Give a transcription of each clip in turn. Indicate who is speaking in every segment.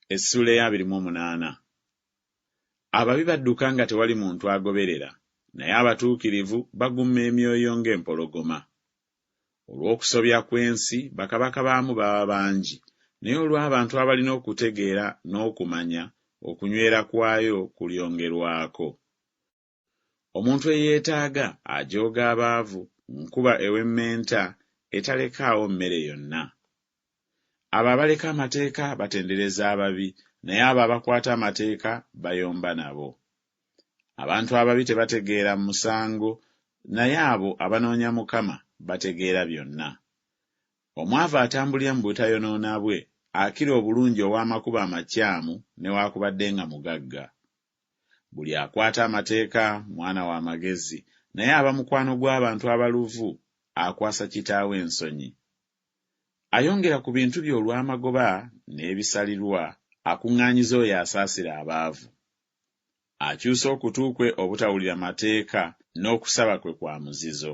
Speaker 1: Essula ya 28. Ababi badduka nga tewali muntu agoberera, naye abatuukirivu bagumma emyoyo ng'empologoma. Olw'okusobya kw'ensi bakabaka baamu baba bangi, naye olw'abantu abalina okutegeera n'okumanya, okunywera kwayo kulyongerwako. Omuntu eyeetaaga ajooga abaavu, nkuba ewemmenta etalekaawo mmere yonna. Abo abaleka amateeka batendereza ababi, naye abo abakwata amateeka bayomba nabo. Abantu ababi tebategeera musango, naye abo abanoonya Mukama bategeera byonna. Omwavu atambulira mu butayonoona bwe akira obulungi ow'amakubo amakyamu newaakubadde nga mugagga. Buli akwata amateeka mwana wa magezi, naye aba mukwano gw'abantu abaluvu akwasa kitaawe ensonyi. Ayongera ku bintu bye olw'amagoba n'ebisalirwa, akuŋŋaanyiza oyo asaasira abaavu. Akyusa okutu kwe obutawulira mateeka, n'okusaba kwe kwa muzizo.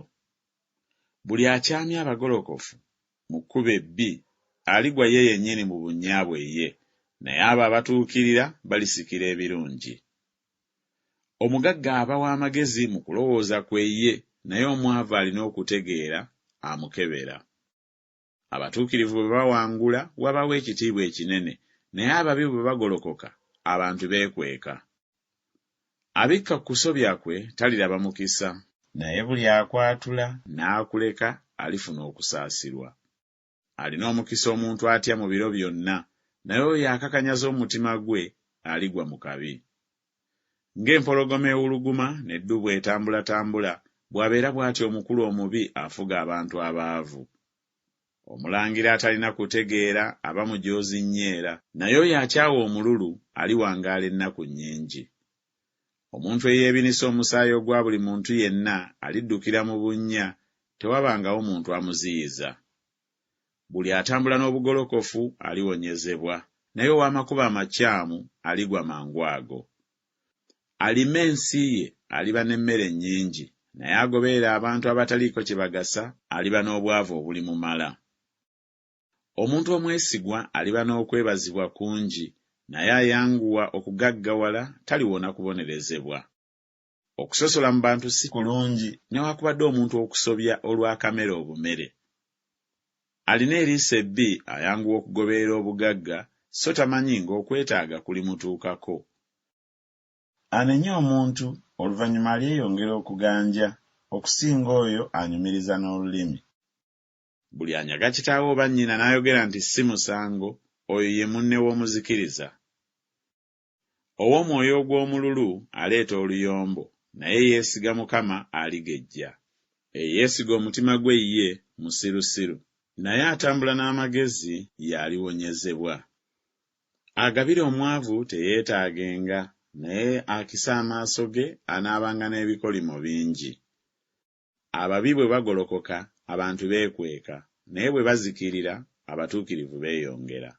Speaker 1: Buli akyamya abagolokofu mu kkubo ebbi aligwa ye yennyini mu bunyaabwe ye, naye abo abatuukirira balisikira ebirungi. Omugagga aba w'amagezi mu kulowooza kwe ye, naye omwavu alina okutegeera amukebera. Abatuukirivu bwe bawangula wabawo ekitiibwa ekinene, naye ababi bwe bagolokoka abantu beekweka. Abikka ku kusobya kwe taliraba mukisa, naye buli akwatula n'akuleka alifuna okusaasirwa. Alina omukisa omuntu atya mu biro byonna, naye oyo akakanyaza omutima gwe aligwa mu kabi. Ng'empologoma ewuluguma n'eddubu etambulatambula, bw'abeera bw'atyo omukulu omubi afuga abantu abaavu. Omulangira atalina kutegeera aba mujoozi nnyeera, naye oyo akyawa omululu aliwangaala ennaku nnyingi. Omuntu eyeebinisa omusaayi ogwa buli muntu yenna aliddukira mu bunnya, tewabangawo muntu amuziyiza. Buli atambula n'obugolokofu aliwonyezebwa, naye ow'amakubo amakyamu aligwa mangu ago. Alima ensi ye aliba n'emmere nnyingi, naye agoberera abantu abataliiko kye bagasa aliba n'obwavu obulimumala. Omuntu omwesigwa aliba n'okwebazibwa kungi, naye ayanguwa okugaggawala taliwona kubonerezebwa. Okusosola mu bantu si kulungi, newaakubadde omuntu okusobya olw'akamera obumere. Alina eriiso ebbi ayanguwa okugoberera obugagga, so tamanyi ng'okwetaaga kulimutuukako. Anenya omuntu oluvannyuma alyeyongera okuganja okusinga oyo anyumiriza n'olulimi. Buli anyaga kitaawe oba nnyina n'ayogera nti si musango, oyo ye munne w'omuzikiriza. Ow'omwoyo ogw'omululu aleeta oluyombo, naye yeesiga Mukama aligejja. Eyeesiga omutima gwe ye musirusiru, naye atambula n'amagezi y'aliwonyezebwa. Agabira omwavu teyeetaagenga, naye akisa amaaso ge anaabanga n'ebikolimo bingi. Ababi bwe bagolokoka abantu beekweka, naye bwe bazikirira abatuukirivu beeyongera.